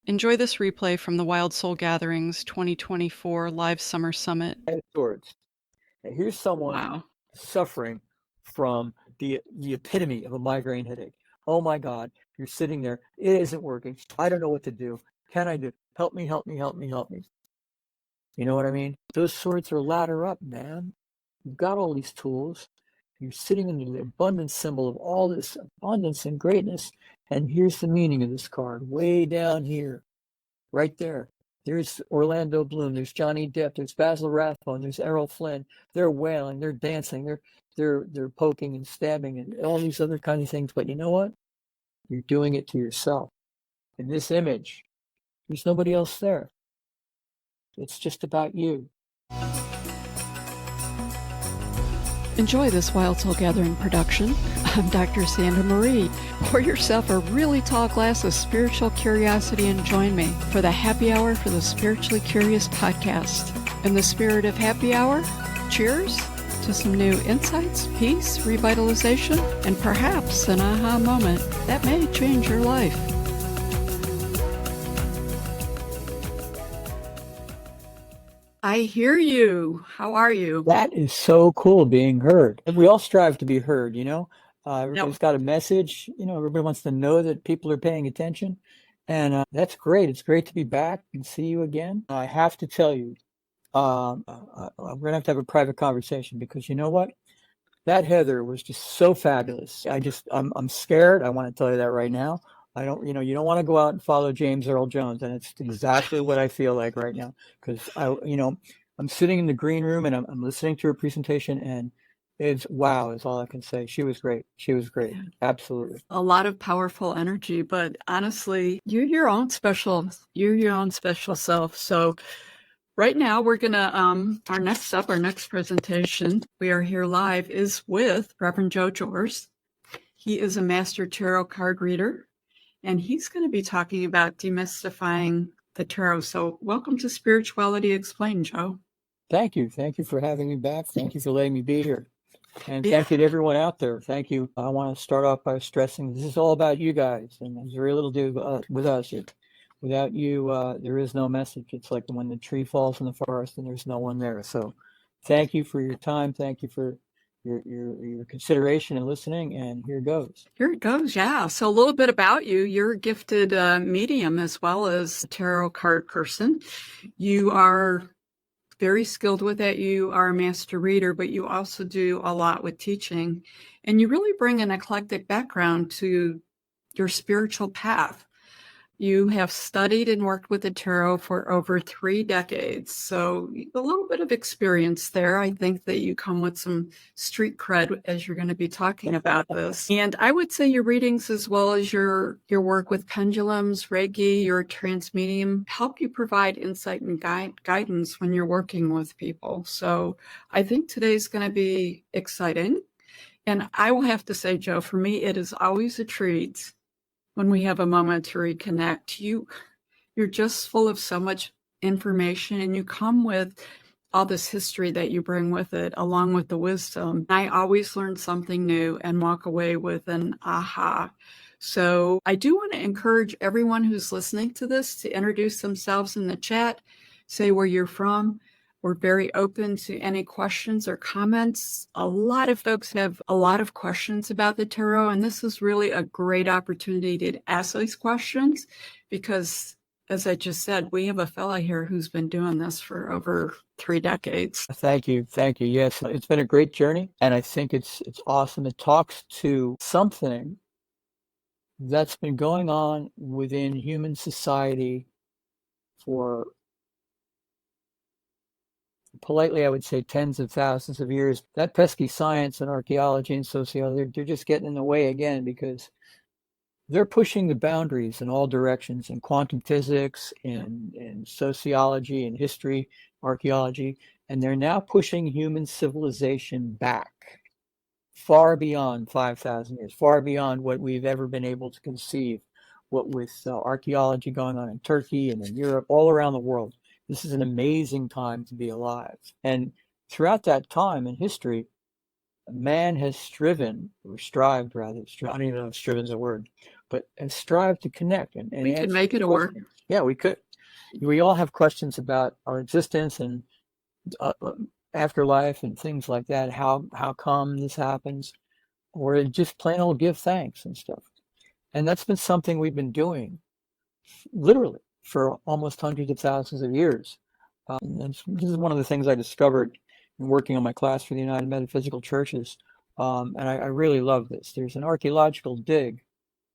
Enjoy this replay from the Wild Soul Gatherings 2024 Live Summer Summit. Swords. And here's someone Wow. suffering from the epitome of a migraine headache. Oh my God, you're sitting there. It isn't working. I don't know what to do. Can I do? Help me, help me, help me, help me. You know what I mean? Those swords are ladder up, man. You've got all these tools. You're sitting in the abundance symbol of all this abundance and greatness. And here's the meaning of this card, way down here, right there. There's Orlando Bloom, there's Johnny Depp, there's Basil Rathbone, there's Errol Flynn. They're wailing, they're dancing, they're poking and stabbing and all these other kind of things. But you know what? You're doing it to yourself. In this image, there's nobody else there. It's just about you. Enjoy this Wild Soul Gathering production. I'm Dr. Sandra Marie. Pour yourself a really tall glass of spiritual curiosity and join me for the Happy Hour for the Spiritually Curious podcast. In the spirit of happy hour, cheers to some new insights, peace, revitalization, and perhaps an aha moment that may change your life. I hear you. How are you? That is so cool, being heard. And we all strive to be heard, you know? Everybody's got a message. You know, everybody wants to know that people are paying attention. And that's great. It's great to be back and see you again. I have to tell you, I'm going to have a private conversation because you know what? That Heather was just so fabulous. I'm scared. I want to tell you that right now. I don't, you don't want to go out and follow James Earl Jones. And it's exactly what I feel like right now. Because I'm sitting in the green room and I'm listening to her presentation and it's wow is all I can say. She was great. She was great. Absolutely. A lot of powerful energy, but honestly, you're your own special self. So right now we're gonna our next presentation, we are here live, is with Reverend Joe Geores. He is a master tarot card reader, and he's going to be talking about demystifying the tarot. So welcome to Spirituality Explained, Joe. Thank you. Thank you for having me back. Thank you for letting me be here. And thank you to everyone out there. Thank you. I want to start off by stressing this is all about you guys, and there's very little to do with us. Without you, there is no message. It's like when the tree falls in the forest and there's no one there. So thank you for your time. Thank you for your consideration and listening, and here goes. Here it goes, yeah. So a little bit about you. You're a gifted medium as well as a tarot card person. You are very skilled with it. You are a master reader, but you also do a lot with teaching. And you really bring an eclectic background to your spiritual path. You have studied and worked with the tarot for over 3 decades. So a little bit of experience there. I think that you come with some street cred as you're going to be talking about this. And I would say your readings, as well as your work with pendulums, Reiki, your trance medium, help you provide insight and guidance when you're working with people. So I think today's going to be exciting. And I will have to say, Joe, for me, it is always a treat when we have a moment to reconnect. You're just full of so much information, and you come with all this history that you bring with it, along with the wisdom. I always learn something new and walk away with an aha. So I do want to encourage everyone who's listening to this to introduce themselves in the chat, say where you're from. We're very open to any questions or comments. A lot of folks have a lot of questions about the tarot, and this is really a great opportunity to ask these questions because, as I just said, we have a fella here who's been doing this for over 3 decades. Thank you. Thank you. Yes, it's been a great journey, and I think it's awesome. It talks to something that's been going on within human society for, politely, I would say, tens of thousands of years. That pesky science and archaeology and sociology, they're just getting in the way again because they're pushing the boundaries in all directions in quantum physics, in sociology, in history, archaeology, and they're now pushing human civilization back far beyond 5,000 years, far beyond what we've ever been able to conceive, what with archaeology going on in Turkey and in Europe, all around the world. This is an amazing time to be alive. And throughout that time in history, man has striven, or strived rather, I don't even know if striven is a word, but strive to connect and We could answer make it a work. questions. Yeah, we could. We all have questions about our existence and afterlife and things like that. How come this happens, or just plain old give thanks and stuff. And that's been something we've been doing literally for almost hundreds of thousands of years. And this is one of the things I discovered in working on my class for the United Metaphysical Churches. And I really love this. There's an archaeological dig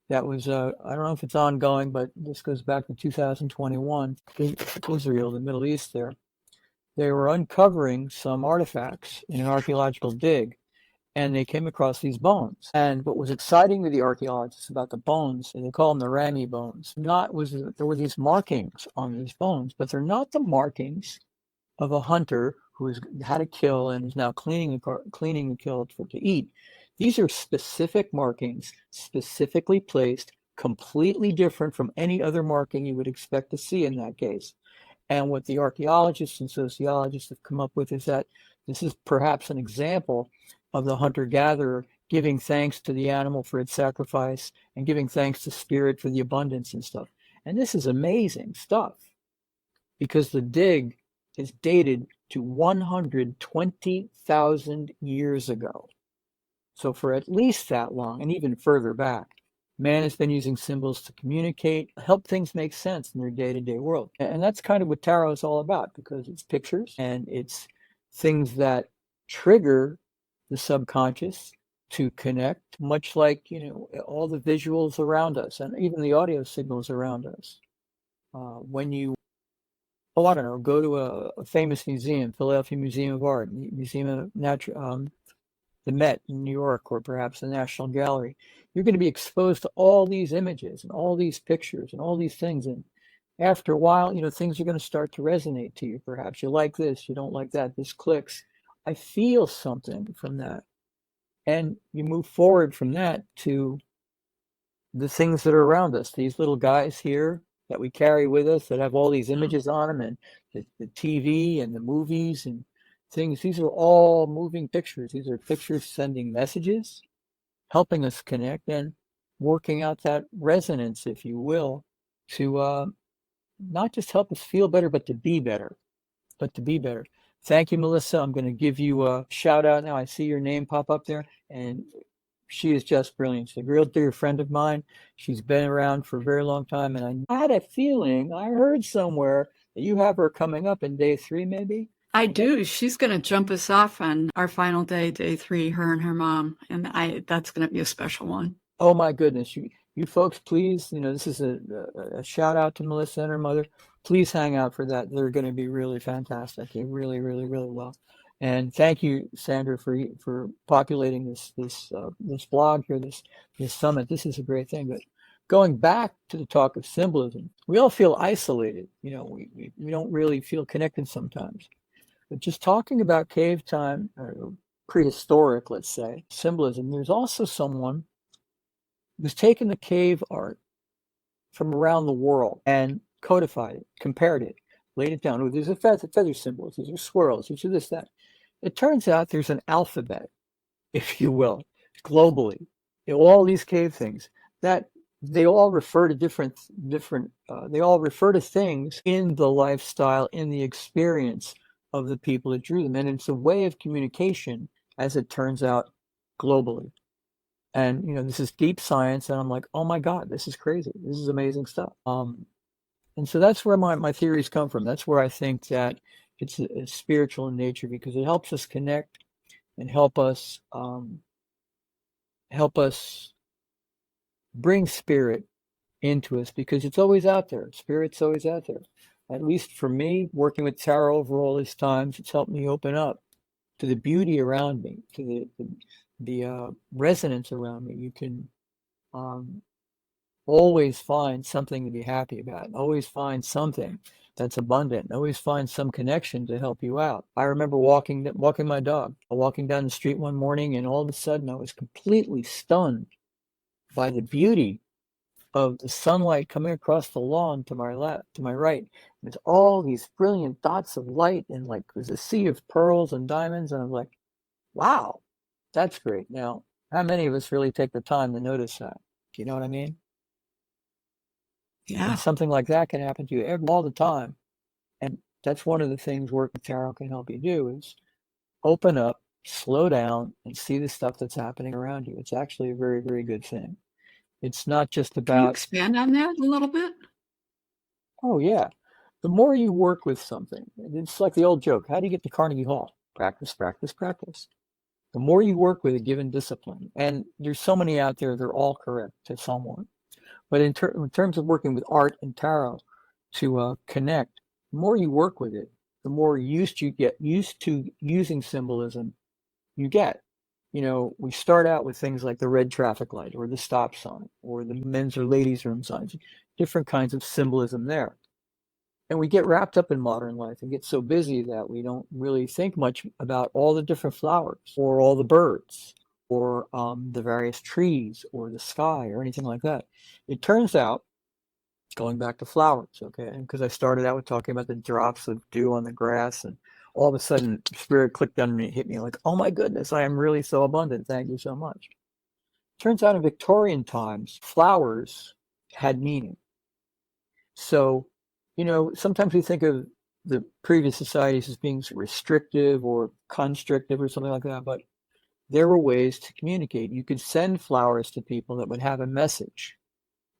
that was, I don't know if it's ongoing, but this goes back to 2021, Israel, the Middle East there. They were uncovering some artifacts in an archaeological dig, and they came across these bones. And what was exciting to the archaeologists about the bones, and they call them the Rami bones, there were these markings on these bones, but they're not the markings of a hunter who has had a kill and is now cleaning the kill to eat. These are specific markings, specifically placed, completely different from any other marking you would expect to see in that case. And what the archaeologists and sociologists have come up with is that this is perhaps an example of the hunter-gatherer giving thanks to the animal for its sacrifice and giving thanks to spirit for the abundance and stuff. And this is amazing stuff because the dig is dated to 120,000 years ago. So for at least that long, and even further back, man has been using symbols to communicate, help things make sense in their day-to-day world. And that's kind of what tarot is all about, because it's pictures and it's things that trigger the subconscious to connect, much like, all the visuals around us and even the audio signals around us. When you I don't know, go to a famous museum, Philadelphia Museum of Art, Museum of Natural, the Met in New York, or perhaps the National Gallery, you're going to be exposed to all these images and all these pictures and all these things. And after a while, things are going to start to resonate to you. Perhaps you like this, you don't like that, this clicks. I feel something from that. And you move forward from that to the things that are around us, these little guys here that we carry with us that have all these images on them, and the TV and the movies and things. These are all moving pictures. These are pictures sending messages, helping us connect and working out that resonance, if you will, to not just help us feel better, but to be better. Thank you, Melissa. I'm going to give you a shout out now. I see your name pop up there, and she is just brilliant. She's a real dear friend of mine. She's been around for a very long time, and I had a feeling, I heard somewhere that you have her coming up in day 3, maybe? I do. She's going to jump us off on our final day, day 3, her and her mom, and that's going to be a special one. Oh my goodness. You folks, please, this is a shout out to Melissa and her mother. Please hang out for that. They're going to be really fantastic. They really, really, really well. And thank you, Sandra, for populating this blog here, this summit. This is a great thing. But going back to the talk of symbolism, we all feel isolated. We don't really feel connected sometimes. But just talking about cave time, or prehistoric, let's say, symbolism, there's also someone who's taken the cave art from around the world and codified it, compared it, laid it down. Oh, there's a feather symbols, these are squirrels, these are this, that. It turns out there's an alphabet, if you will, globally. All these cave things that they all refer to they all refer to things in the lifestyle, in the experience of the people that drew them. And it's a way of communication, as it turns out, globally. And, this is deep science. And I'm like, oh my God, this is crazy. This is amazing stuff. And so that's where my theories come from. That's where I think that it's spiritual in nature, because it helps us connect and help us bring spirit into us, because it's always out there. Spirit's always out there. At least for me, working with tarot over all these times, it's helped me open up to the beauty around me, to the resonance around me. You can always find something to be happy about, always find something that's abundant, always find some connection to help you out. I remember walking my dog, walking down the street one morning, and all of a sudden I was completely stunned by the beauty of the sunlight coming across the lawn to my left, to my right. There's all these brilliant dots of light, and like there's a sea of pearls and diamonds, and I'm like, wow, that's great. Now, how many of us really take the time to notice that? Do you know what I mean? Yeah. And something like that can happen to you all the time. And that's one of the things work with tarot can help you do is open up, slow down, and see the stuff that's happening around you. It's actually a very, very good thing. It's not just Can you about, expand on that a little bit? oh, yeah. The more you work with something, it's like the old joke, how do you get to Carnegie Hall? Practice, practice, practice. The more you work with a given discipline, and there's so many out there, they're all correct to someone. But in terms of working with art and tarot to connect, the more you work with it, the more you get used to using symbolism you get. You know, we start out with things like the red traffic light or the stop sign or the men's or ladies' room signs, different kinds of symbolism there. And we get wrapped up in modern life and get so busy that we don't really think much about all the different flowers or all the birds or the various trees or the sky or anything like that. It turns out, going back to flowers, okay, because I started out with talking about the drops of dew on the grass, and all of a sudden, spirit clicked on me and hit me like, oh my goodness, I am really so abundant. Thank you so much. Turns out in Victorian times, flowers had meaning. So, you know, sometimes we think of the previous societies as being restrictive or constrictive or something like that, but there were ways to communicate. You could send flowers to people that would have a message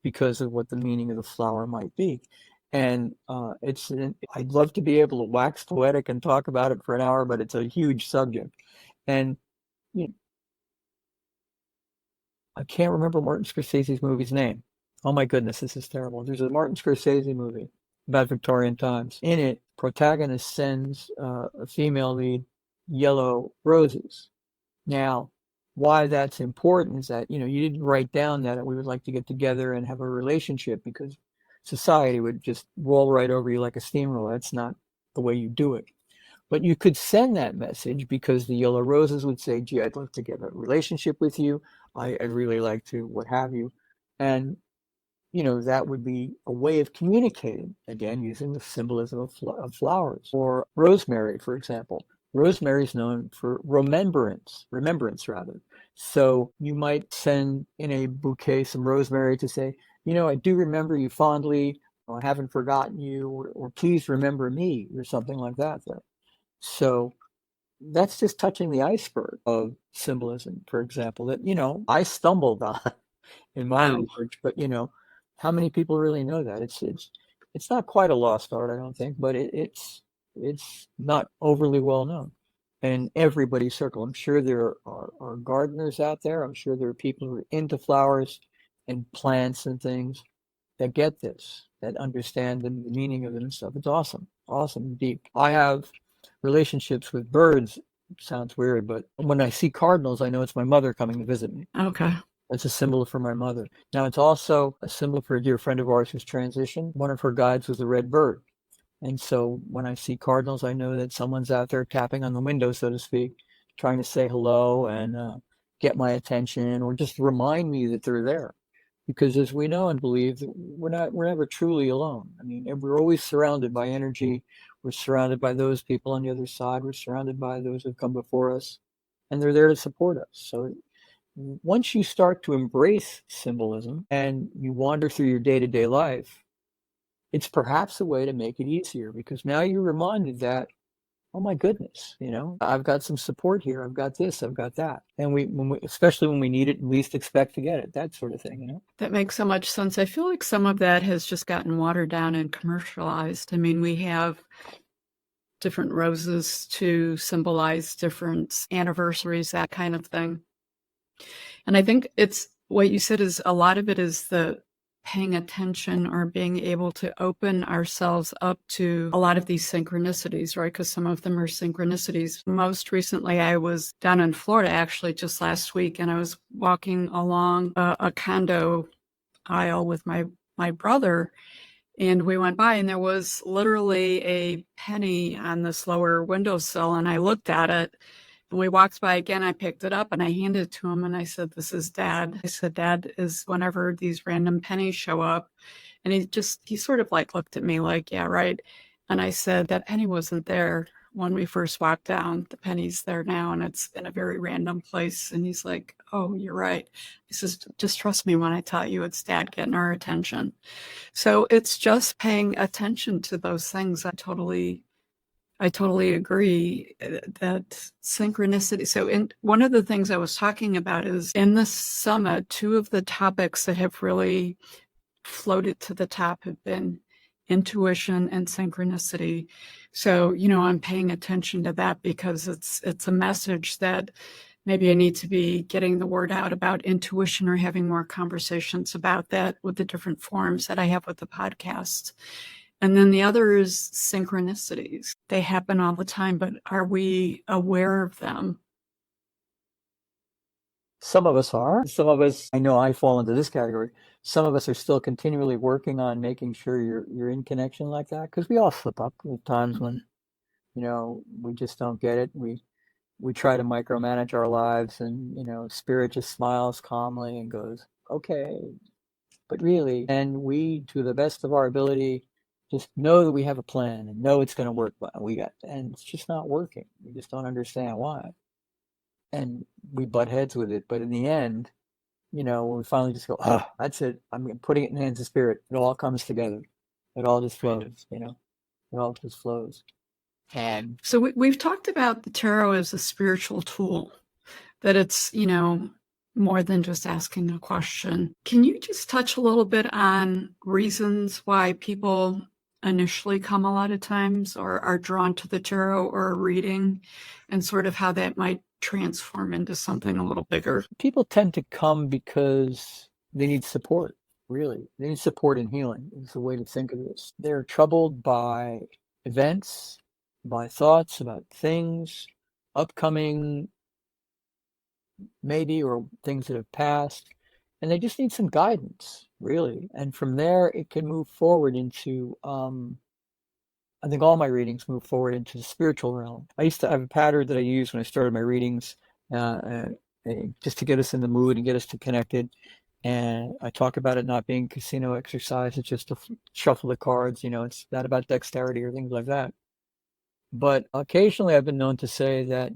because of what the meaning of the flower might be. And I'd love to be able to wax poetic and talk about it for an hour, but it's a huge subject. And you know, I can't remember Martin Scorsese's movie's name. Oh my goodness, this is terrible. There's a Martin Scorsese movie about Victorian times. In it, protagonist sends a female lead yellow roses. Now, why that's important is that, you know, you didn't write down that we would like to get together and have a relationship because society would just roll right over you like a steamroller. That's not the way you do it. But you could send that message because the yellow roses would say, gee, I'd love to get a relationship with you. I'd really like to, what have you. And, you know, that would be a way of communicating, again, using the symbolism of flowers. Or rosemary, for example. Rosemary is known for remembrance rather. So you might send in a bouquet some rosemary to say, you know, I do remember you fondly, or I haven't forgotten you, or please remember me, or something like that there. So that's just touching the iceberg of symbolism, for example, that, you know, I stumbled on in my research, but you know, how many people really know that? It's not quite a lost art, I don't think, but it's not overly well known in everybody's circle. I'm sure there are gardeners out there. I'm sure there are people who are into flowers and plants and things that get this, that understand the meaning of it and stuff. It's awesome, awesome and deep. I have relationships with birds. It sounds weird, but when I see cardinals, I know it's my mother coming to visit me. Okay. It's a symbol for my mother. Now, it's also a symbol for a dear friend of ours who's transitioned. One of her guides was a red bird. And so when I see cardinals, I know that someone's out there tapping on the window, so to speak, trying to say hello and get my attention or just remind me that they're there. Because as we know and believe, we're never truly alone. I mean, we're always surrounded by energy. We're surrounded by those people on the other side. We're surrounded by those who've come before us, and they're there to support us. So once you start to embrace symbolism and you wander through your day-to-day life, it's perhaps a way to make it easier because now you're reminded that, oh my goodness, you know, I've got some support here. I've got this, I've got that. And especially when we need it and least expect to get it, that sort of thing, you know? That makes so much sense. I feel like some of that has just gotten watered down and commercialized. I mean, we have different roses to symbolize different anniversaries, that kind of thing. And I think it's what you said is a lot of it is the paying attention or being able to open ourselves up to a lot of these synchronicities, right? Because some of them are synchronicities. Most recently, I was down in Florida actually just last week, and I was walking along a condo aisle with my brother, and we went by, and there was literally a penny on this lower windowsill, and I looked at it. And we walked by again, I picked it up and I handed it to him and I said, this is Dad. I said, Dad is whenever these random pennies show up. And he sort of like looked at me like, yeah, right. And I said, that penny wasn't there when we first walked down. The penny's there now, and it's in a very random place. And he's like, "Oh, you're right." He says, "Just trust me when I tell you it's Dad getting our attention." So it's just paying attention to those things. I totally agree that synchronicity. So, one of the things I was talking about is in the summit, two of the topics that have really floated to the top have been intuition and synchronicity. So, I'm paying attention to that because it's a message that maybe I need to be getting the word out about intuition or having more conversations about that with the different forms that I have with the podcast. And then the other is synchronicities. They happen all the time, but are we aware of them? Some of us are. Some of us, I know I fall into this category. Some of us are still continually working on making sure you're in connection like that, because we all slip up at times when, we just don't get it. We try to micromanage our lives, and spirit just smiles calmly and goes, okay, but really, and we, to the best of our ability, just know that we have a plan and know it's going to work, but and it's just not working. We just don't understand why, and we butt heads with it. But in the end, when we finally just go, oh, that's it, I'm putting it in the hands of spirit, it all comes together. It all just flows, it all just flows. So we've talked about the tarot as a spiritual tool, that it's, more than just asking a question. Can you just touch a little bit on reasons why people initially come a lot of times or are drawn to the tarot or a reading, and sort of how that might transform into something a little bigger? People tend to come because they need support, really. They need support in healing, is the way to think of this. They're troubled by events, by thoughts about things, upcoming maybe, or things that have passed, and they just need some guidance, really. And from there, it can move forward into, I think all my readings move forward into the spiritual realm. I used to have a pattern that I used when I started my readings, just to get us in the mood and get us to connected. And I talk about it not being casino exercise. It's just to shuffle the cards. It's not about dexterity or things like that. But occasionally I've been known to say that,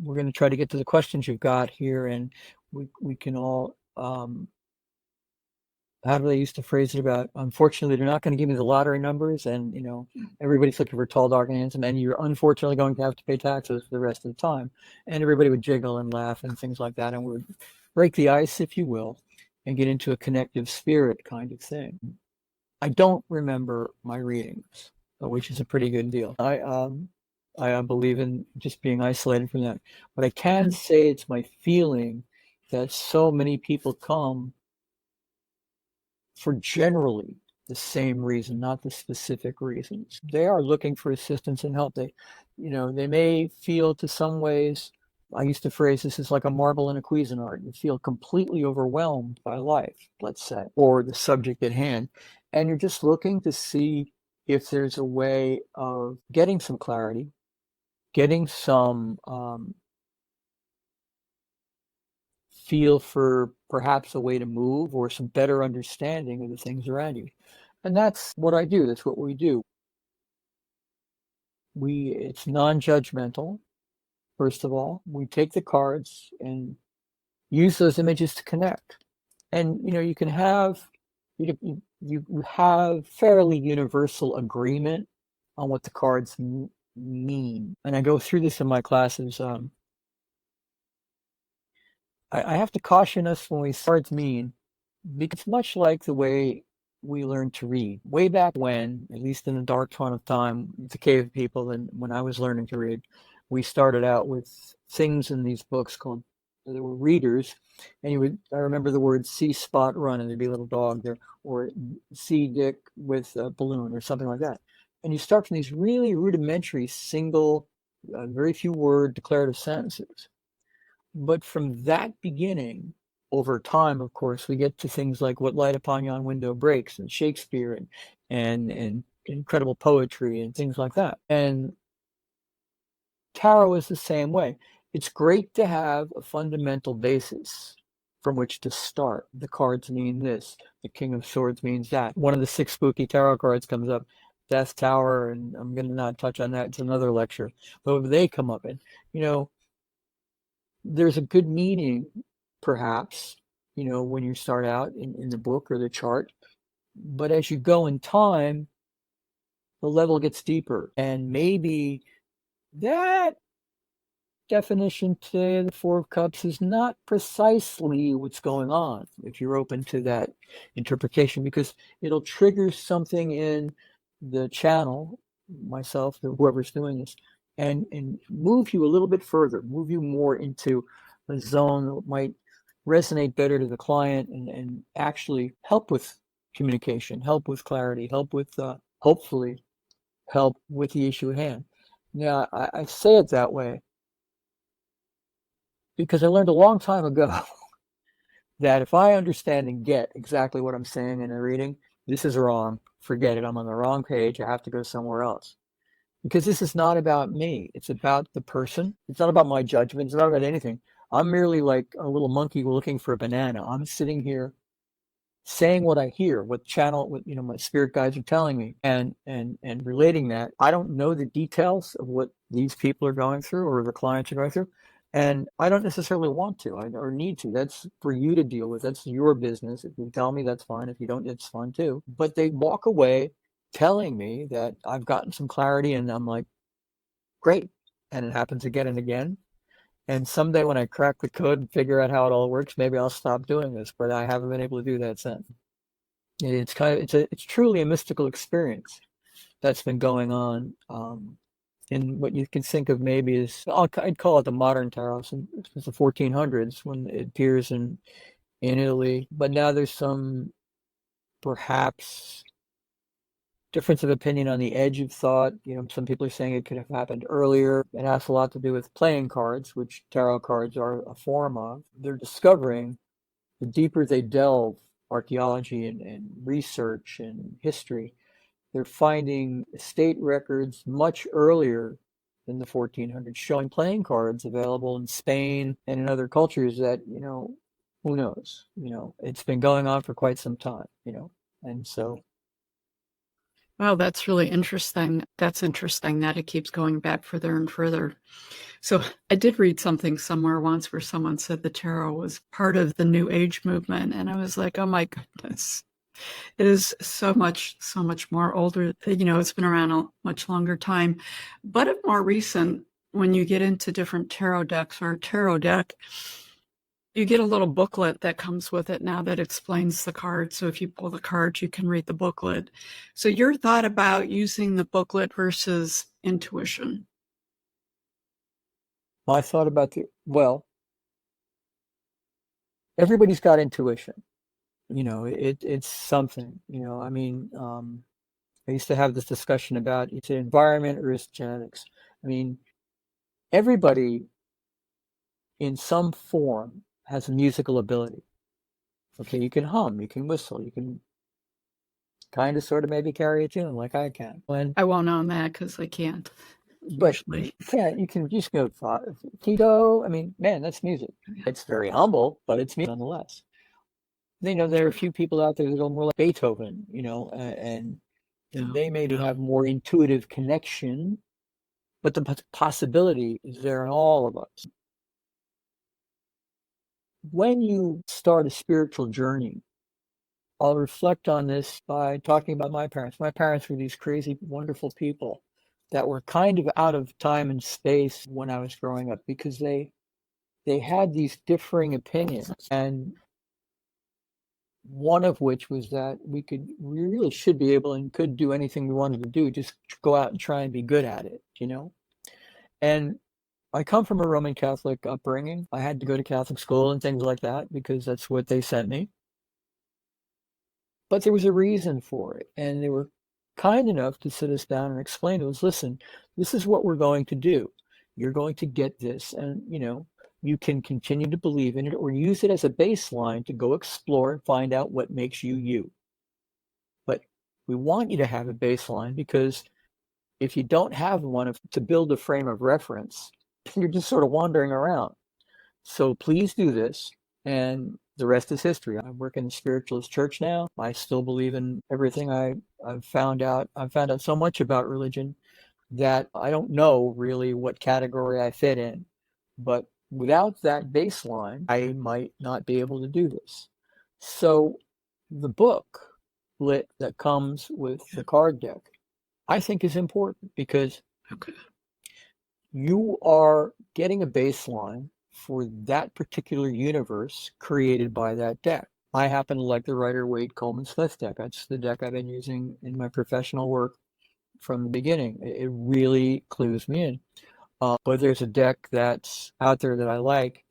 we're going to try to get to the questions you've got here, and we can all, how do they used to phrase it about, unfortunately, they're not going to give me the lottery numbers, and, everybody's looking for tall, dark, and handsome, and you're unfortunately going to have to pay taxes for the rest of the time. And everybody would jiggle and laugh and things like that, and we would break the ice, if you will, and get into a connective spirit kind of thing. I don't remember my readings, which is a pretty good deal. I believe in just being isolated from that. But I can say it's my feeling that so many people come for generally the same reason, not the specific reasons. They are looking for assistance and help. They may feel, to some ways, I used to phrase this as like a marble in a Cuisinart. You feel completely overwhelmed by life, let's say, or the subject at hand. And you're just looking to see if there's a way of getting some clarity, getting some feel for perhaps a way to move, or some better understanding of the things around you. And that's what I do. That's what we do. It's non-judgmental. First of all, we take the cards and use those images to connect. And you can have you have fairly universal agreement on what the cards mean. And I go through this in my classes. I have to caution us when we start mean, because much like the way we learned to read way back when, at least in the dark dawn of time, the cave people, and when I was learning to read, we started out with things in these books called, there were readers, and I remember the word see Spot run, and there'd be a little dog there, or see Dick with a balloon, or something like that. And you start from these really rudimentary, single, very few word declarative sentences. But from that beginning, over time, of course, we get to things like what light upon yon window breaks, and Shakespeare, and incredible poetry and things like that. And tarot is the same way. It's great to have a fundamental basis from which to start. The cards mean this. The King of Swords means that. One of the 6 spooky tarot cards comes up. Death Tower, and I'm going to not touch on that. It's another lecture. But when they come up, and there's a good meaning, perhaps, when you start out in the book or the chart. But as you go in time, the level gets deeper, and maybe that definition today of the Four of Cups is not precisely what's going on if you're open to that interpretation, because it'll trigger something in the channel, myself, whoever's doing this, and move you a little bit further, move you more into a zone that might resonate better to the client, and actually help with communication, help with clarity, help with hopefully help with the issue at hand. Now, I say it that way because I learned a long time ago that if I understand and get exactly what I'm saying in a reading, this is wrong, forget it, I'm on the wrong page, I have to go somewhere else. Because this is not about me, it's about the person, it's not about my judgment, it's not about anything. I'm merely like a little monkey looking for a banana. I'm sitting here saying what I hear, what my spirit guides are telling me, and relating that. I don't know the details of what these people are going through or the clients are going through, and I don't necessarily want to or need to. That's for you to deal with. That's your business. If you tell me, that's fine. If you don't, it's fine too. But they walk away telling me that I've gotten some clarity, and I'm like, great. And it happens again and again. And someday when I crack the code and figure out how it all works, maybe I'll stop doing this, but I haven't been able to do that since. It's truly a mystical experience that's been going on in what you can think of maybe as, I'd call it the modern tarot since the 1400s when it appears in Italy. But now there's some perhaps difference of opinion on the edge of thought. Some people are saying it could have happened earlier. It has a lot to do with playing cards, which tarot cards are a form of. They're discovering, the deeper they delve, archaeology and research and history, they're finding estate records much earlier than the 1400s showing playing cards available in Spain and in other cultures that, who knows? It's been going on for quite some time, and so. Wow, that's really interesting. That's interesting that it keeps going back further and further. So I did read something somewhere once where someone said the tarot was part of the New Age movement. And I was like, oh my goodness, it is so much more older. It's been around a much longer time, but more recent. When you get into different tarot decks or a tarot deck, you get a little booklet that comes with it now that explains the card. So if you pull the card, you can read the booklet. So your thought about using the booklet versus intuition? My thought about everybody's got intuition. It's something, I used to have this discussion about, it's an environment or it's genetics. Everybody in some form has a musical ability. Okay, you can hum, you can whistle, you can kind of sort of maybe carry a tune like I can. I won't own that because I can't. But you can just go Tito. Man, that's music. It's very humble, but it's music nonetheless. There are a few people out there that are more like Beethoven, and they maybe have more intuitive connection, but the possibility is there in all of us. When you start a spiritual journey, I'll reflect on this by talking about my parents. My parents were these crazy, wonderful people that were kind of out of time and space when I was growing up, because they had these differing opinions, and one of which was that we really should be able and could do anything we wanted to do, just go out and try and be good at it, And I come from a Roman Catholic upbringing. I had to go to Catholic school and things like that because that's what they sent me. But there was a reason for it, and they were kind enough to sit us down and explain to us, listen, this is what we're going to do. You're going to get this, and you can continue to believe in it or use it as a baseline to go explore and find out what makes you you. But we want you to have a baseline, because if you don't have one to build a frame of reference, you're just sort of wandering around. So please do this, and the rest is history. I work in a spiritualist church now. I still believe in everything I've found out. I've found out so much about religion that I don't know really what category I fit in. But without that baseline, I might not be able to do this. So the book lit that comes with the card deck, I think is important because Okay. you are getting a baseline for that particular universe created by that deck. I happen to like the Rider Waite Coleman Smith deck. That's the deck I've been using in my professional work from the beginning. It really clues me in. But there's a deck that's out there that I like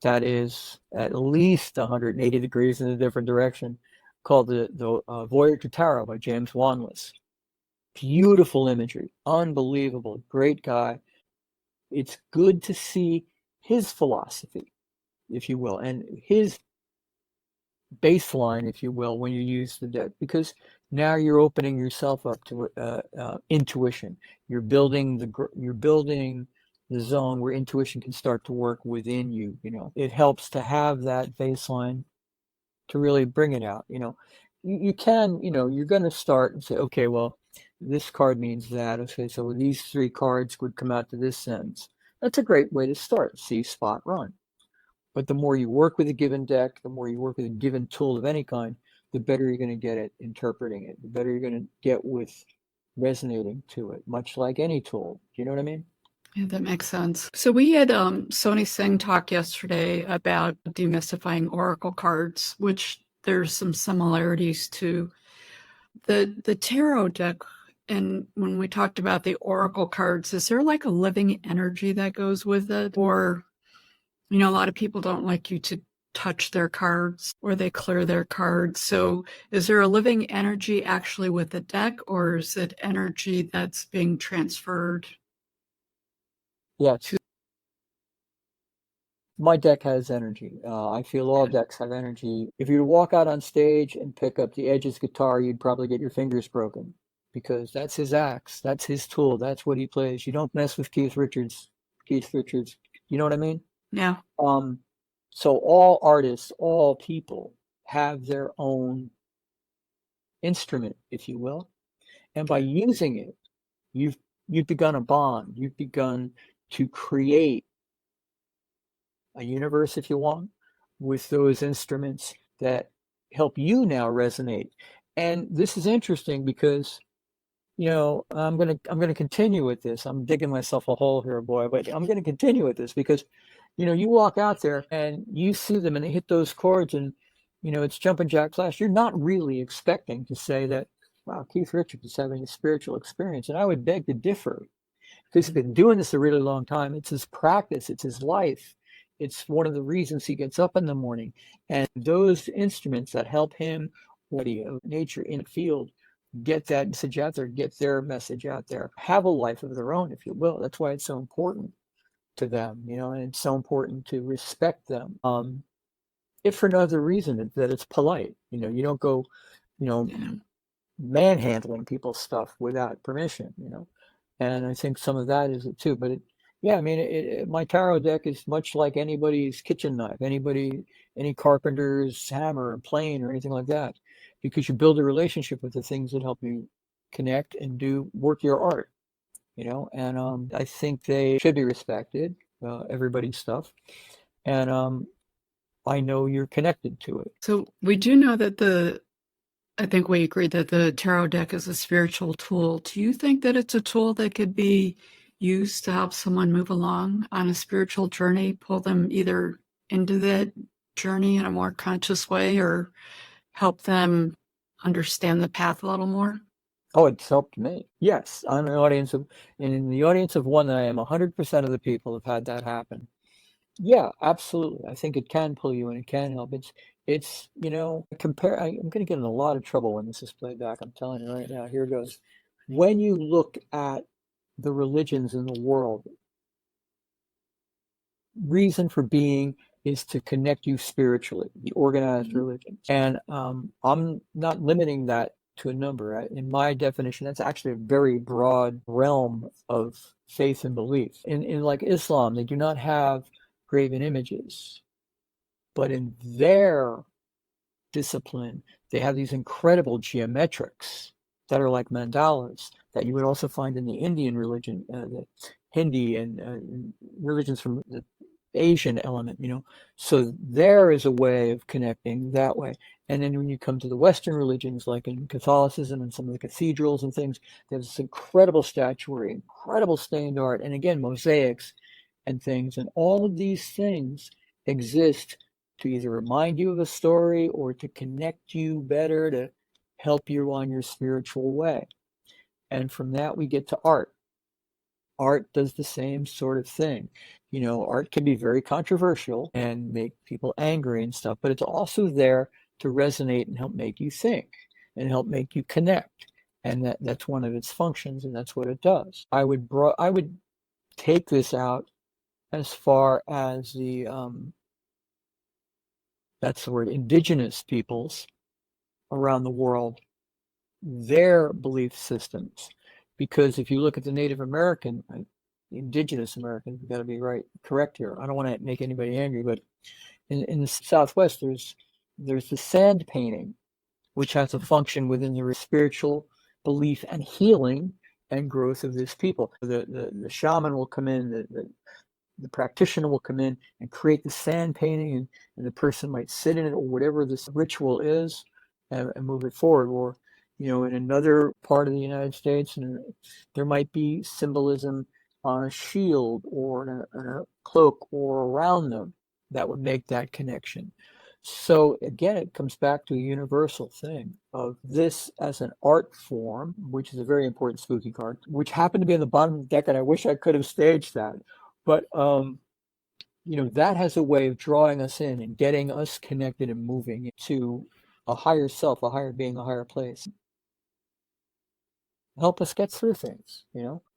that is at least 180 degrees in a different direction, called the Voyager Tarot by James Wanless. Beautiful imagery, unbelievable, great guy. It's good to see his philosophy, if you will, and his baseline, if you will, when you use the deck, because now you're opening yourself up to intuition. You're building the zone where intuition can start to work within you. You know, it helps to have that baseline to really bring it out. You know, you can, you know, you're going to start and say, okay, well, this card means that. Okay, so these three cards would come out to this sentence. That's a great way to start. See, spot, run. But the more you work with a given deck, the more you work with a given tool of any kind, the better you're going to get at interpreting it, the better you're going to get with resonating to it, much like any tool. Do you know what I mean? Yeah, that makes sense. So we had Sony Singh talk yesterday about demystifying oracle cards, which there's some similarities to the tarot deck. And when we talked about the oracle cards, is there like a living energy that goes with it? Or, you know, a lot of people don't like you to touch their cards or they clear their cards. So is there a living energy actually with the deck, or is it energy that's being transferred? Yeah, my deck has energy. I feel all decks have energy. If you were to walk out on stage and pick up the Edge's guitar, you'd probably get your fingers broken because that's his axe, that's his tool, that's what he plays. You don't mess with Keith Richards. Keith Richards, you know what I mean? Yeah. Um, so all artists, all people have their own instrument, if you will, and by using it, you've you've begun a bond. You've begun to create a universe, if you want, with those instruments that help you now resonate. And this is interesting because, you know, I'm gonna continue with this. I'm digging myself a hole here, boy, but I'm gonna continue with this because, you know, you walk out there and you see them and they hit those chords and, you know, it's jumping jack flash. You're not really expecting to say that, wow, Keith Richards is having a spiritual experience. And I would beg to differ because he's been doing this a really long time. It's his practice, it's his life. It's one of the reasons he gets up in the morning. And those instruments that help him, audio, nature in the field, get that message out there, get their message out there, have a life of their own, if you will. That's why it's so important to them, you know, and it's so important to respect them. If for no other reason that it's polite, you know, you don't go, you know, Yeah. manhandling people's stuff without permission, you know. And I think some of that is it too. But yeah, I mean, my tarot deck is much like anybody's kitchen knife, any carpenter's hammer or plane or anything like that, because you build a relationship with the things that help you connect and do work your art, you know. And I think they should be respected, everybody's stuff. And I know you're connected to it. So we do know that I think we agree that the tarot deck is a spiritual tool. Do you think that it's a tool that could be used to help someone move along on a spiritual journey, pull them either into that journey in a more conscious way or help them understand the path a little more? Oh, it's helped me. Yes, I'm an audience of, and in the audience of one that I am, 100% of the people have had that happen. Yeah, absolutely. I think it can pull you in. It can help. It's, you know, I'm going to get in a lot of trouble when this is played back. I'm telling you right now. Here goes. When you look at the religions in the world, reason for being is to connect you spiritually, the organized religion. And I'm not limiting that to a number. Right? In my definition, that's actually a very broad realm of faith and belief. In like Islam, they do not have graven images. But in their discipline, they have these incredible geometrics that are like mandalas that you would also find in the Indian religion, the Hindi and religions from the Asian element, So there is a way of connecting that way. And then when you come to the Western religions, like in Catholicism and some of the cathedrals and things, there's this incredible statuary, incredible stained art, and again, mosaics and things. And all of these things exist to either remind you of a story or to connect you better, to help you on your spiritual way. And from that, we get to art. Art does the same sort of thing. Art can be very controversial and make people angry and stuff, but it's also there to resonate and help make you think and help make you connect. And that's one of its functions, and that's what it does. I would take this out as far as that's the word, indigenous peoples around the world, their belief systems. Because if you look at the Native American, the indigenous Americans, we've got to be correct here. I don't want to make anybody angry, but in the Southwest, there's the sand painting, which has a function within the spiritual belief and healing and growth of this people. The shaman will come in, the practitioner will come in and create the sand painting, and the person might sit in it or whatever this ritual is and move it forward. Or, in another part of the United States, and there might be symbolism on a shield or in a cloak or around them that would make that connection. So again, it comes back to a universal thing of this as an art form, which is a very important spooky card, which happened to be on the bottom of the deck, and I wish I could have staged that. But, that has a way of drawing us in and getting us connected and moving to a higher self, a higher being, a higher place. Help us get through things,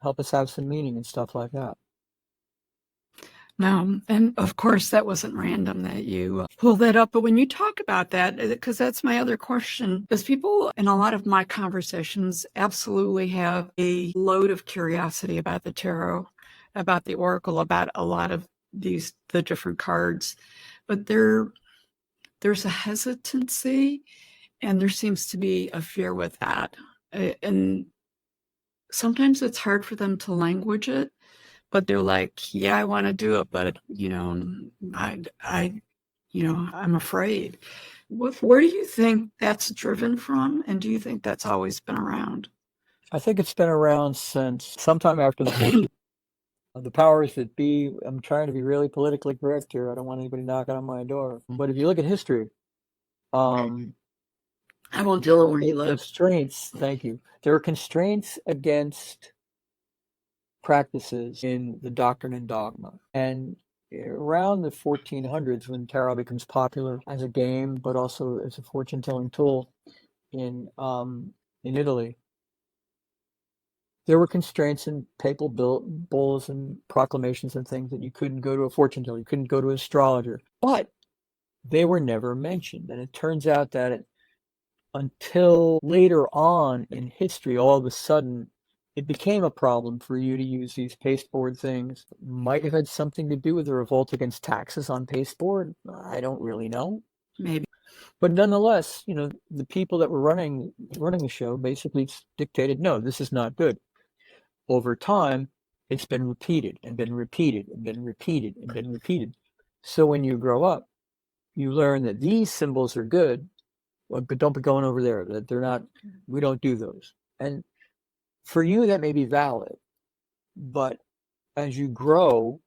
help us have some meaning and stuff like that. No, and of course that wasn't random that you pulled that up. But when you talk about that, because that's my other question, because people in a lot of my conversations absolutely have a load of curiosity about the tarot, about the oracle, about a lot of the different cards, but there's a hesitancy, and there seems to be a fear with that, and sometimes it's hard for them to language it. But they're like, yeah, I want to do it, but I'm afraid. Where do you think that's driven from, and do you think that's always been around? I think it's been around since sometime after the powers that be. I'm trying to be really politically correct here. I don't want anybody knocking on my door. But if you look at history, I won't tell it where you live. Constraints. Thank you. There are constraints against practices in the doctrine and dogma. And around the 1400s, when tarot becomes popular as a game, but also as a fortune-telling tool in Italy, there were constraints in papal bulls and proclamations and things that you couldn't go to a fortune teller, you couldn't go to an astrologer, but they were never mentioned. And it turns out that until later on in history, all of a sudden, it became a problem for you to use these pasteboard things. Might have had something to do with the revolt against taxes on pasteboard. I don't really know. Maybe. But nonetheless, the people that were running the show basically dictated, no, this is not good. Over time, it's been repeated and been repeated and been repeated and been repeated. So when you grow up, you learn that these symbols are good, but don't be going over there. That they're not. We don't do those. And for you, that may be valid, but as you grow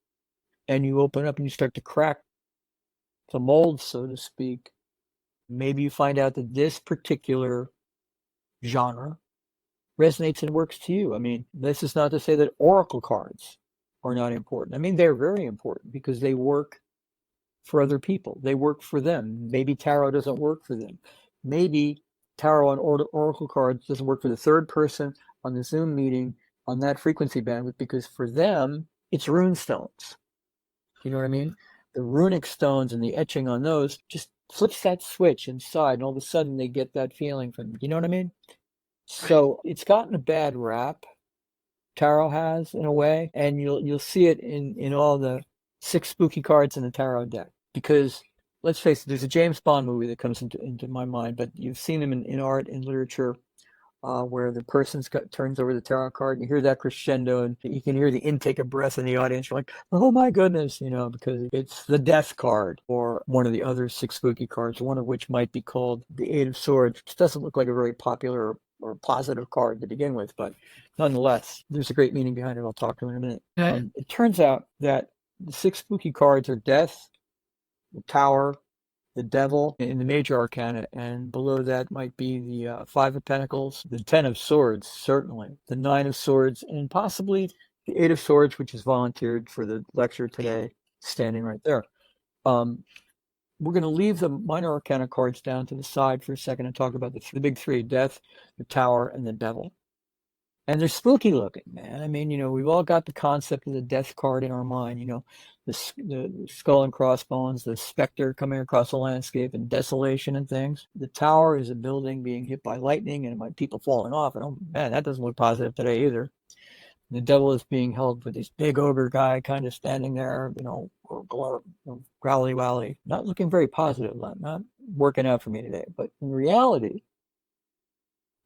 and you open up and you start to crack the mold, so to speak, maybe you find out that this particular genre resonates and works to you. I mean, this is not to say that oracle cards are not important. I mean, they're very important because they work for other people. They work for them. Maybe tarot doesn't work for them. Maybe tarot and oracle cards doesn't work for the third person on the Zoom meeting on that frequency bandwidth, because for them, it's rune stones. You know what I mean? The runic stones and the etching on those just flips that switch inside, and all of a sudden they get that feeling from them. You know what I mean? So it's gotten a bad rap, tarot has, in a way, and you'll see it in all the 6 spooky cards in the tarot deck, because let's face it, there's a James Bond movie that comes into my mind, but you've seen them in art and literature, where the turns over the tarot card and you hear that crescendo and you can hear the intake of breath in the audience. You're like, oh my goodness, because it's the death card or one of the other six spooky cards, one of which might be called the Eight of Swords, which doesn't look like a very popular or positive card to begin with, but nonetheless, there's a great meaning behind it. I'll talk to in a minute. It turns out that the six spooky cards are death, the Tower, the Devil in the major arcana, and below that might be the Five of Pentacles, the Ten of Swords, certainly, the Nine of Swords, and possibly the Eight of Swords, which is volunteered for the lecture today, standing right there. We're going to leave the minor arcana cards down to the side for a second and talk about the big three: Death, the Tower, and the Devil. And they're spooky looking, man. I mean, we've all got the concept of the death card in our mind, the skull and crossbones, the specter coming across the landscape and desolation and things. The tower is a building being hit by lightning and people falling off. And oh man, that doesn't look positive today either. The devil is being held with this big ogre guy kind of standing there, growly wally, not looking very positive, not working out for me today. But in reality,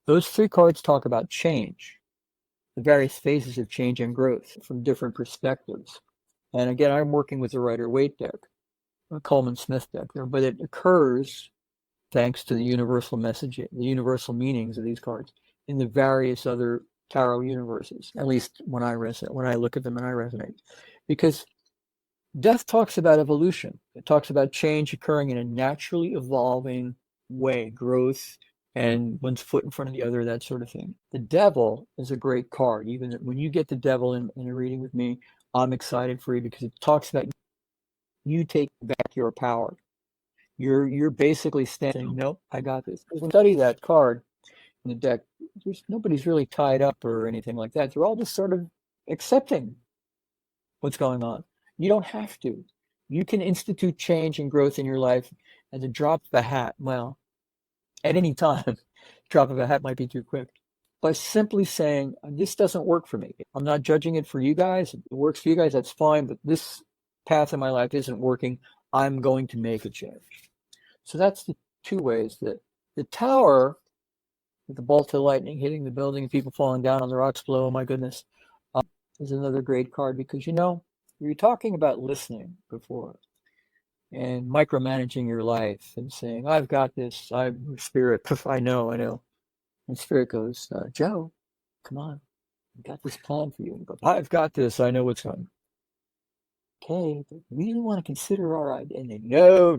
those three cards talk about change, the various phases of change and growth from different perspectives. And again, I'm working with the Rider-Waite deck, a Coleman Smith deck there, but it occurs thanks to the universal message, the universal meanings of these cards in the various other tarot universes, at least when I look at them and I resonate. Because death talks about evolution. It talks about change occurring in a naturally evolving way, growth, and one's foot in front of the other, that sort of thing. The Devil is a great card. Even when you get the Devil in a reading with me, I'm excited for you because it talks about you taking back your power. You're basically saying, nope, I got this. When you study that card in the deck, nobody's really tied up or anything like that. They're all just sort of accepting what's going on. You don't have to. You can institute change and growth in your life at the drop of a hat. Well, at any time, drop of a hat might be too quick. By simply saying, this doesn't work for me. I'm not judging it for you guys. If it works for you guys, that's fine. But this path in my life isn't working. I'm going to make a change. So that's the two ways that the tower, with the bolt of lightning hitting the building and people falling down on the rocks below, oh my goodness, is another great card because, we were talking about listening before and micromanaging your life and saying, I've got this, I'm spirit, I know. And spirit goes, Joe, come on, I've got this plan for you. And goes, I've got this, I know what's coming. Okay, but we really want to consider our idea. And then, no.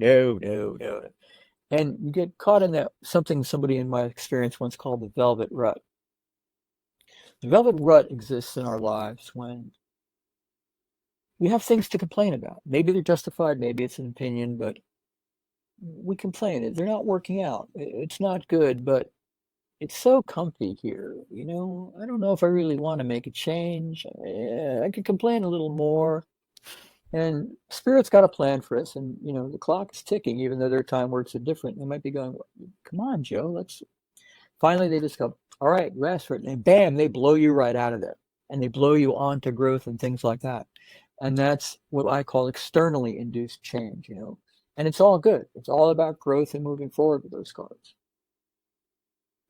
And you get caught in that, somebody in my experience once called the velvet rut. The velvet rut exists in our lives when we have things to complain about. Maybe they're justified, maybe it's an opinion, but we complain. They're not working out. It's not good, but it's so comfy here. I don't know if I really want to make a change. I could complain a little more. And Spirit's got a plan for us. And, the clock is ticking, even though their time works are different. They might be going, come on, Joe, let's. Finally, they just go, all right, you asked for it. And bam, they blow you right out of there. And they blow you on to growth and things like that. And that's what I call externally induced change, And it's all good. It's all about growth and moving forward with those cards.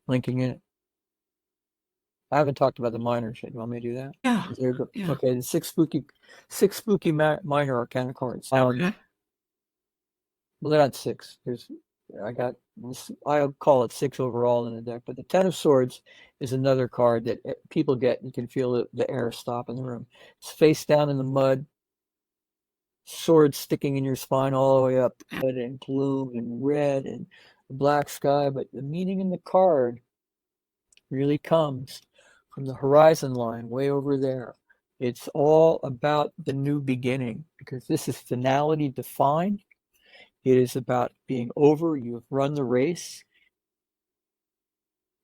Linking in it. I haven't talked about the minors yet. You want me to do that? Yeah. Okay, the six spooky minor arcana cards. Well, they're not six. I'll call it six overall in the deck, but the Ten of Swords is another card that people get. You can feel the air stop in the room. It's face down in the mud, sword sticking in your spine all the way up, and gloom and red and black sky. But the meaning in the card really comes from the horizon line way over there. It's all about the new beginning because this is finality defined. It is about being over. You've run the race.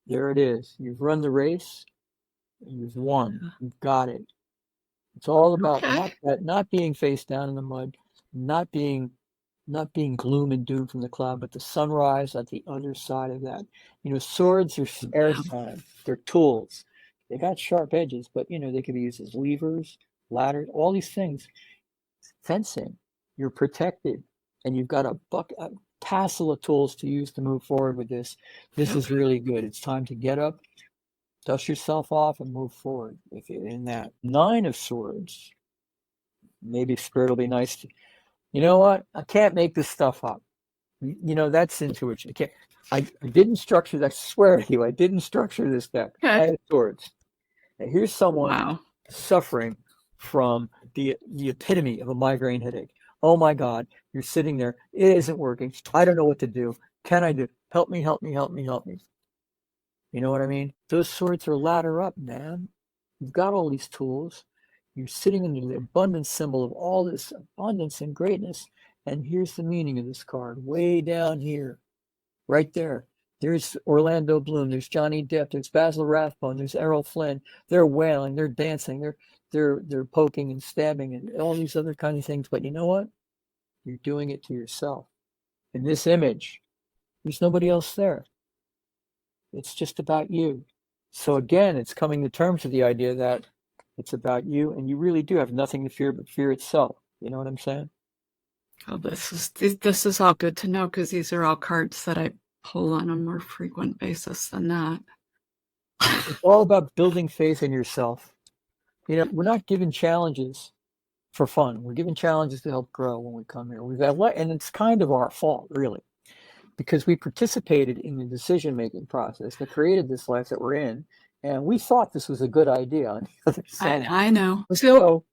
There it is. You've run the race. And you've won. You've got it. It's all about not being face down in the mud, not being gloom and doom from the cloud, but the sunrise at the other side of that. Swords are air signs. They're tools. They got sharp edges, but they can be used as levers, ladders, all these things. Fencing. You're protected. and you've got a passel of tools to use to move forward with this. This is really good. It's time to get up, dust yourself off, and move forward with it. In that Nine of Swords, maybe Spirit will be nice to, you know what? I can't make this stuff up. You know, that's intuition. I didn't structure that. I swear to you, I didn't structure this deck. Okay. Nine of Swords. Now, here's someone Wow. suffering from the epitome of a migraine headache. Oh my God, you're sitting there. It isn't working. I don't know what to do. Can I do? Help me, help me, help me, help me. You know what I mean? Those swords are ladder up, man. You've got all these tools. You're sitting in the abundance symbol of all this abundance and greatness. And here's the meaning of this card, way down here, right there. There's Orlando Bloom. There's Johnny Depp. There's Basil Rathbone. There's Errol Flynn. They're wailing. They're dancing. They're poking and stabbing and all these other kind of things. But you know what? You're doing it to yourself. In this image, there's nobody else there. It's just about you. So again, it's coming to terms with the idea that it's about you, and you really do have nothing to fear but fear itself. You know what I'm saying? Oh, this is all good to know, because these are all cards that I pull on a more frequent basis than that. It's all about building faith in yourself. You know, we're not given challenges for fun. We're given challenges to help grow when we come here. And it's kind of our fault, really, because we participated in the decision-making process that created this life that we're in, and we thought this was a good idea on the other side. I know. So,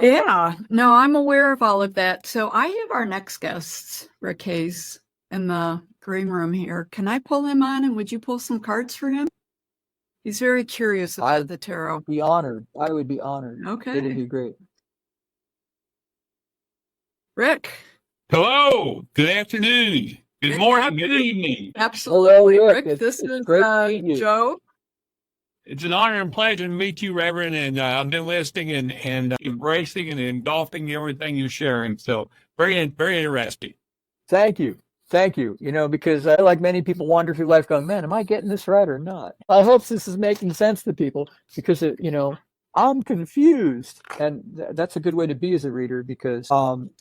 yeah, no, I'm aware of all of that. So I have our next guest, Rick Hayes, in the green room here. Can I pull him on, and would you pull some cards for him? He's very curious about the tarot. Be honored. I would be honored. Okay. It'd be great. Rick. Hello. Good afternoon. Good morning. Good evening. Absolutely. Hello, Rick, this is great to meet you. Joe. It's an honor and pleasure to meet you, Reverend, and I've been listening and embracing and engulfing everything you're sharing. So very, very interesting. Thank you. Thank you. You know, because I, like many people, wander through life going, man, am I getting this right or not? I hope this is making sense to people, because, you know, I'm confused. And that's a good way to be as a reader, because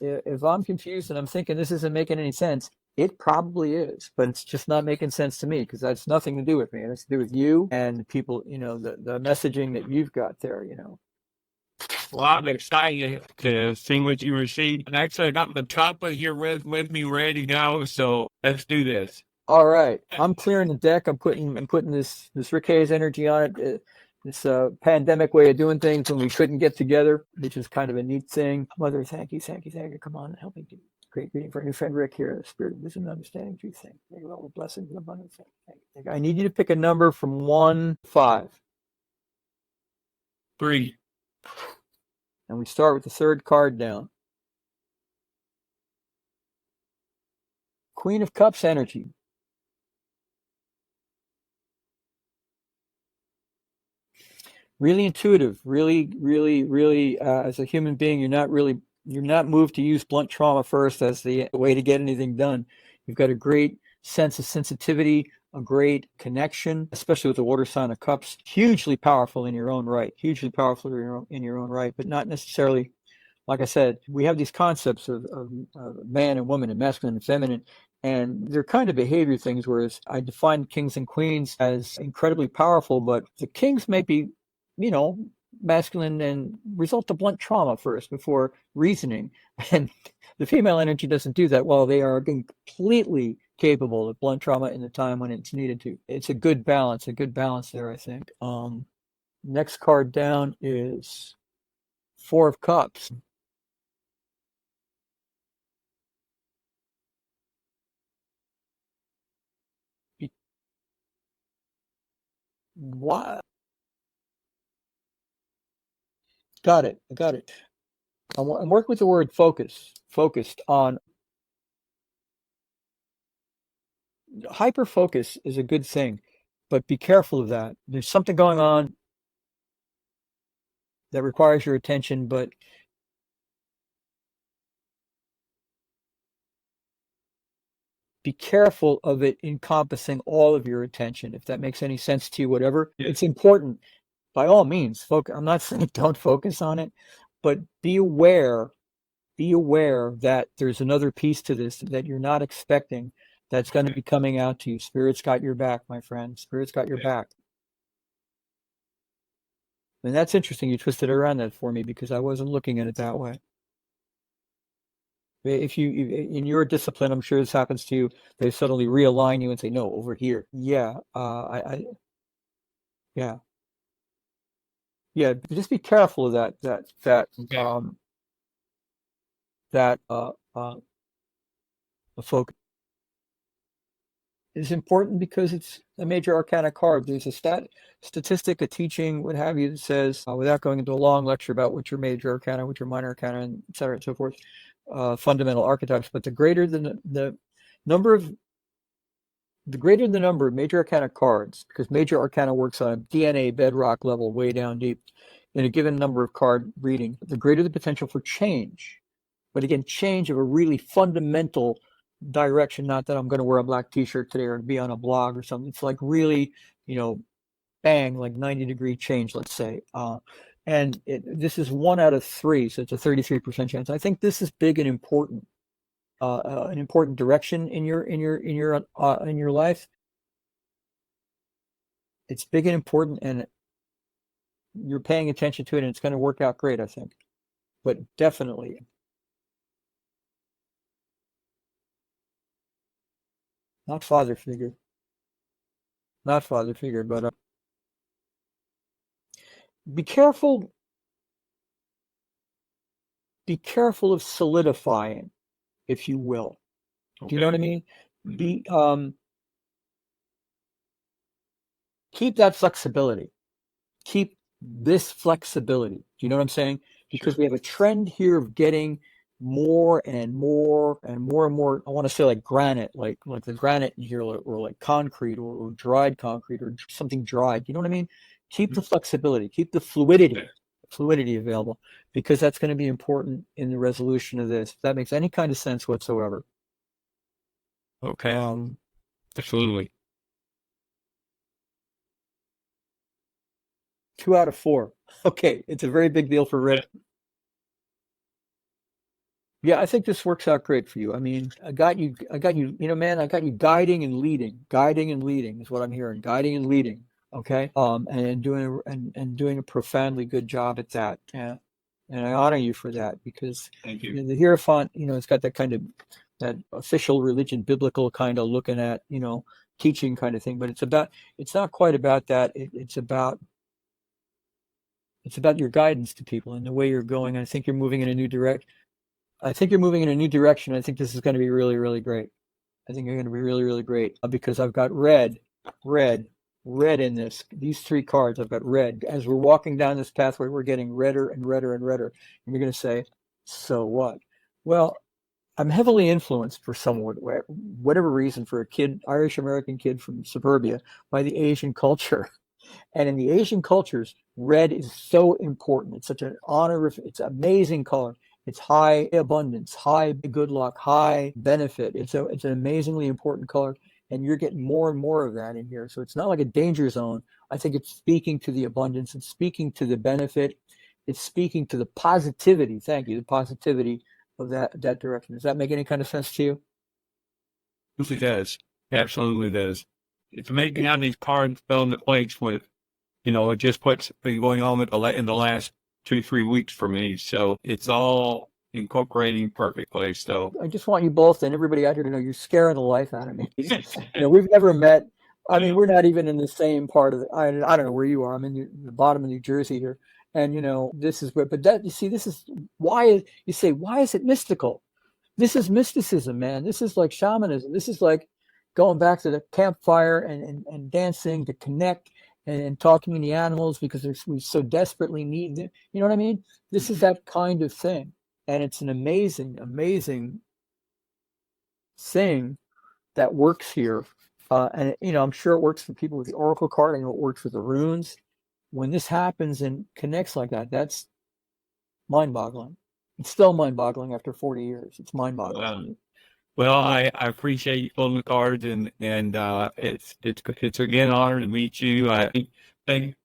if I'm confused and I'm thinking this isn't making any sense, it probably is, but it's just not making sense to me, because that's nothing to do with me. It has to do with you and people, you know, the messaging that you've got there, you know. Well, I'm excited to see what you received. And actually, I got the chocolate here with me ready to go. So let's do this. All right. I'm clearing the deck. I'm putting this Rick Hayes energy on it. This pandemic way of doing things when we couldn't get together, which is kind of a neat thing. Mother, thank you. Come on, help me do great reading for a new friend Rick here. Spirit of wisdom and understanding, truth. Thank you. All the blessings and abundance. Thank you. I need you to pick a number from 1 to 5. 3. And we start with the third card down. Queen of Cups energy. Really intuitive, really, as a human being, you're not moved to use blunt trauma first as the way to get anything done. You've got a great sense of sensitivity, a great connection, especially with the water sign of cups. Hugely powerful in your own right, but not necessarily, like I said, we have these concepts of man and woman and masculine and feminine, and they're kind of behavior things, whereas I define kings and queens as incredibly powerful, but the kings may be, you know, masculine and result of blunt trauma first before reasoning. And the female energy doesn't do that well. They are completely capable of blunt trauma in the time when it's needed to. It's a good balance there, I think. Next card down is 4 of Cups. What? Got it. I got it. I'm working with the word focused on. Hyper focus is a good thing, but be careful of that. There's something going on that requires your attention, but be careful of it encompassing all of your attention, if that makes any sense to you, whatever. Yeah. It's important. By all means, focus. I'm not saying don't focus on it, but be aware be aware that there's another piece to this that you're not expecting that's going to be coming out to you. Spirit's got your back, my friend. Spirit's got your back. And that's interesting. You twisted around that for me because I wasn't looking at it that way. If you, in your discipline, I'm sure this happens to you, they suddenly realign you and say, no, over here. Yeah. Yeah. Yeah. Just be careful of that focus. It's important because it's a major arcana card. There's a statistic, a teaching, what have you, that says, without going into a long lecture about what your major arcana, what your minor arcana, and et cetera and so forth, fundamental archetypes, but the greater the number of major arcana cards, because major arcana works on a DNA bedrock level way down deep in a given number of card reading, the greater the potential for change. But again, change of a really fundamental direction, not that I'm going to wear a black t-shirt today or be on a blog or something. It's like really, bang, like 90-degree change, let's say. And this is 1 out of 3, so it's a 33% chance. I think this is big and important, an important direction in your life. It's big and important, and you're paying attention to it, and it's going to work out great, I think. But definitely. Not father figure, but be careful of solidifying, if you will. Do you know what I mean? Be keep that flexibility. Keep this flexibility. Do you know what I'm saying? Because we have a trend here of getting more and more and more and more. I want to say like granite, like the granite here, or like concrete, or dried concrete, or something dried. You know what I mean? Keep the flexibility, keep the fluidity available, because that's going to be important in the resolution of this. If that makes any kind of sense whatsoever. Okay. Absolutely. 2 out of 4. Okay, it's a very big deal for Rick. Yeah, I think this works out great for you. I mean, I got you, man, I got you guiding and leading is what I'm hearing. Guiding and leading. Okay. And doing a profoundly good job at that. Yeah. And I honor you for that, because Thank you. The Hierophant, it's got that kind of, that official religion, biblical kind of looking at, teaching kind of thing, but it's not quite about that. It's about your guidance to people and the way you're going. I think you're moving in a new direction. I think this is going to be really, really great. I think you're going to be really, really great, because I've got red in these 3 cards. I've got red. As we're walking down this pathway, we're getting redder and redder and redder. And you're going to say, so what? Well, I'm heavily influenced for whatever reason, for a kid, Irish American kid from suburbia, by the Asian culture. And in the Asian cultures, red is so important. It's such an it's an amazing color. It's high abundance, high good luck, high benefit. It's an amazingly important color, and you're getting more and more of that in here. So it's not like a danger zone. I think it's speaking to the abundance. It's speaking to the benefit. It's speaking to the positivity. Thank you, the positivity of that direction. Does that make any kind of sense to you? It does. Absolutely does. It's making out these cards fell into place with, it just what's been going on in the last 2-3 weeks for me. So it's all incorporating perfectly. So I just want you both and everybody out here to know you're scaring the life out of me. We've never met. I mean, we're not even in the same part of I don't know where you are. I'm in the bottom of New Jersey here. And, this is where, but that, you see, this is why is it mystical? This is mysticism, man. This is like shamanism. This is like going back to the campfire and dancing to connect and talking to the animals, because we so desperately need them. You know what I mean? This is that kind of thing. And it's an amazing, amazing thing that works here. And, I'm sure it works for people with the Oracle card. I know it works with the runes. When this happens and connects like that, that's mind-boggling. It's still mind-boggling after 40 years. It's mind-boggling. Well, I appreciate you pulling the cards, and it's again an honor to meet you. I thank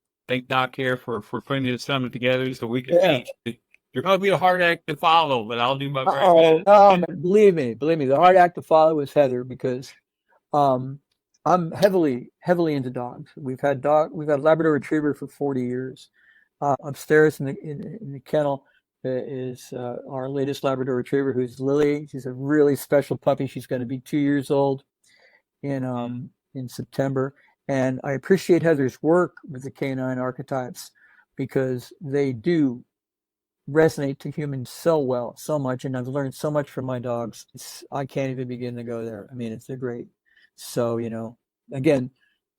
Doc here for putting this summit together so we can teach You're going to be a hard act to follow, but I'll do my very Oh, best. believe me, the hard act to follow is Heather because um, I'm heavily into dogs. We've had Labrador Retriever for 40 years. Upstairs in the kennel is our latest Labrador Retriever, who's Lily. She's a really special puppy. She's going to be 2 years old in September. And I appreciate Heather's work with the canine archetypes because they do resonate to humans so much, and I've learned so much from my dogs. I can't even begin to go there. I mean, they're great. So, again,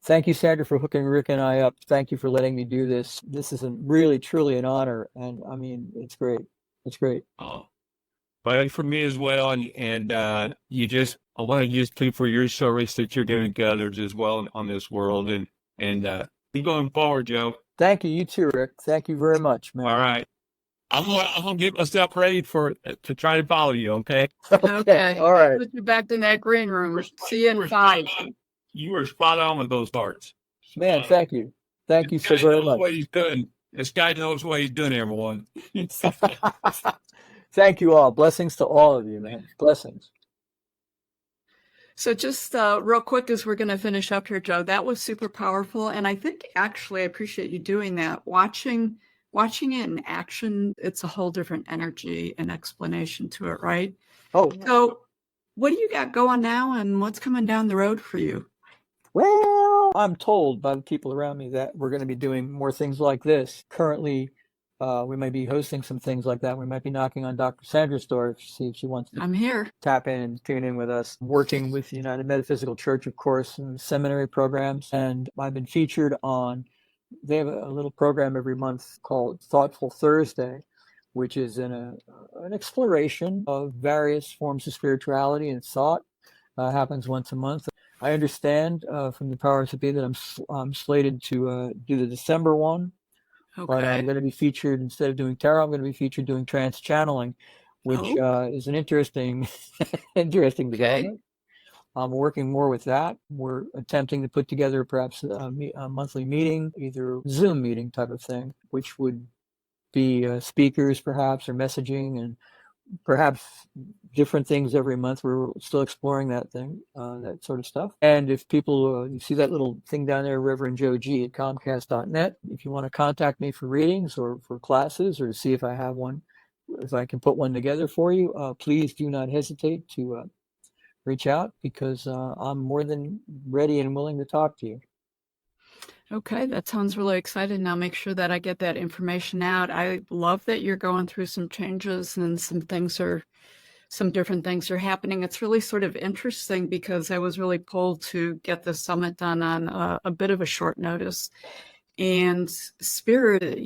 thank you, Sandra, for hooking Rick and I up. Thank you for letting me do this. This is really, truly an honor, and I mean, it's great. It's great. Oh, but for me as well, and I want to just plead for your service that you're giving to others as well on this world, and keep going forward, Joe. Thank you. You too, Rick. Thank you very much, man. All right. I'm gonna get myself ready to try to follow you. Okay. Okay. All right. Put you back in that green room. See you in 5. You were spot on with those parts. Man, thank you. Thank you so very much. What he's doing. This guy knows what he's doing, everyone. Thank you all. Blessings to all of you, man. Blessings. So just real quick as we're going to finish up here, Joe, that was super powerful. And I think actually I appreciate you doing that. Watching it in action, it's a whole different energy and explanation to it, right? Oh, So what do you got going now and what's coming down the road for you? well, I'm told by the people around me that we're going to be doing more things like this. Currently, we might be hosting some things like that. We might be knocking on Dr. Sandra's door to see if she wants to I'm here. tap in and tune in with us. Working with the United Metaphysical Church, of course, and seminary programs. And I've been featured on, they have a little program every month called Thoughtful Thursday, which is an exploration of various forms of spirituality and thought. Happens once a month. I understand from the powers that be that I'm slated to do the December one. But I'm Okay. going to be featured, instead of doing tarot, I'm going to be featured doing trance channeling, which is an interesting development. I'm working more with that. We're attempting to put together perhaps a monthly meeting, either Zoom meeting type of thing, which would be speakers perhaps or messaging and perhaps different things every month. We're still exploring that sort of stuff. And if people, you see that little thing down there, Reverend Joe G at Comcast.net, if you want to contact me for readings or for classes or to see if I have one, if I can put one together for you, please do not hesitate to reach out because I'm more than ready and willing to talk to you. Okay, that sounds really exciting. Now make sure that I get that information out. I love that you're going through some changes and some different things are happening. It's really sort of interesting because I was really pulled to get the summit done on a bit of a short notice. And spirit,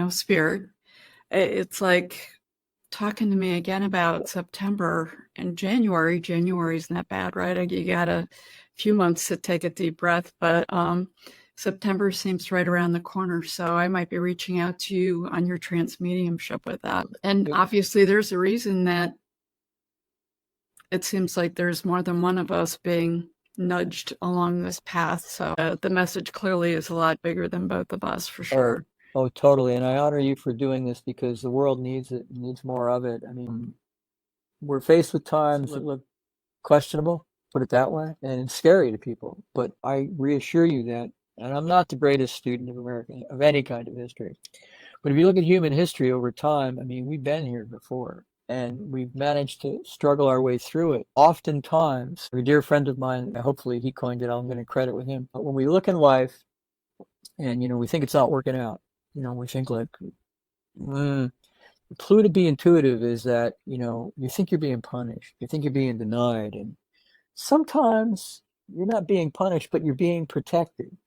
spirit, it's like talking to me again about September and January. January's not bad, right? You got a few months to take a deep breath, but September seems right around the corner. So I might be reaching out to you on your trance mediumship with that. And obviously there's a reason that it seems like there's more than one of us being nudged along this path. So the message clearly is a lot bigger than both of us for sure. Oh, totally. And I honor you for doing this because the world needs it, needs more of it. I mean, we're faced with times that look questionable, put it that way, and it's scary to people. But I reassure you that, and I'm not the greatest student of any kind of history, but if you look at human history over time, I mean, we've been here before and we've managed to struggle our way through it. Oftentimes, a dear friend of mine, hopefully he coined it, I'm going to credit with him. But when we look in life and, we think it's not working out, we think like, the clue to be intuitive is that, you think you're being punished. You think you're being denied. And sometimes you're not being punished, but you're being protected.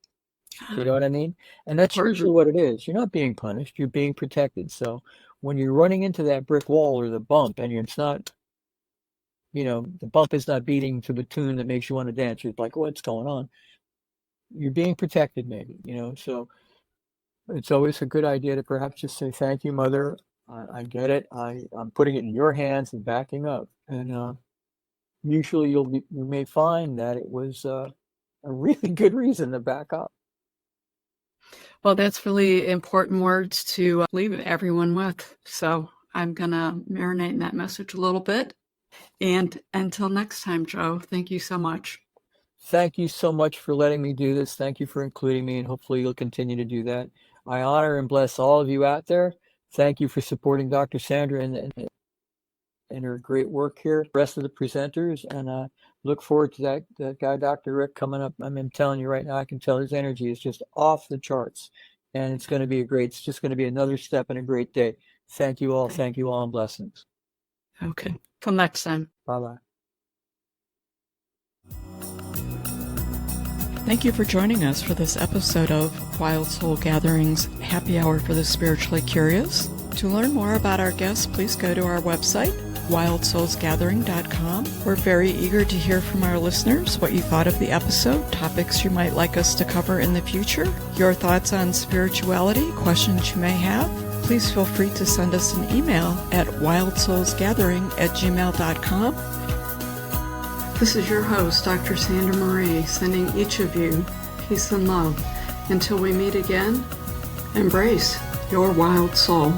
You know what I mean? And that's usually what it is. You're not being punished. You're being protected. So when you're running into that brick wall or the bump and it's not, the bump is not beating to the tune that makes you want to dance. You're like, what's going on? You're being protected maybe, so it's always a good idea to perhaps just say, thank you, Mother. I get it. I'm putting it in your hands and backing up. And usually you may find that it was a really good reason to back up. Well, that's really important words to leave everyone with. So I'm going to marinate in that message a little bit. And until next time, Joe, thank you so much. Thank you so much for letting me do this. Thank you for including me, and hopefully you'll continue to do that. I honor and bless all of you out there. Thank you for supporting Dr. Sandra and her great work here, the rest of the presenters, and look forward to that guy, Dr. Rick, coming up. I'm telling you right now, I can tell his energy is just off the charts, and it's going to be it's just going to be another step in a great day. Thank you all, and blessings. Okay, till next time. Bye-bye. Thank you for joining us for this episode of Wild Soul Gatherings Happy Hour for the Spiritually Curious. To learn more about our guests, please go to our website, wildsoulsgathering.com. We're very eager to hear from our listeners what you thought of the episode, topics you might like us to cover in the future, your thoughts on spirituality, questions you may have. Please feel free to send us an email at wildsoulsgathering@gmail.com. This is your host, Dr. Sandra Marie, sending each of you peace and love. Until we meet again, embrace your wild soul.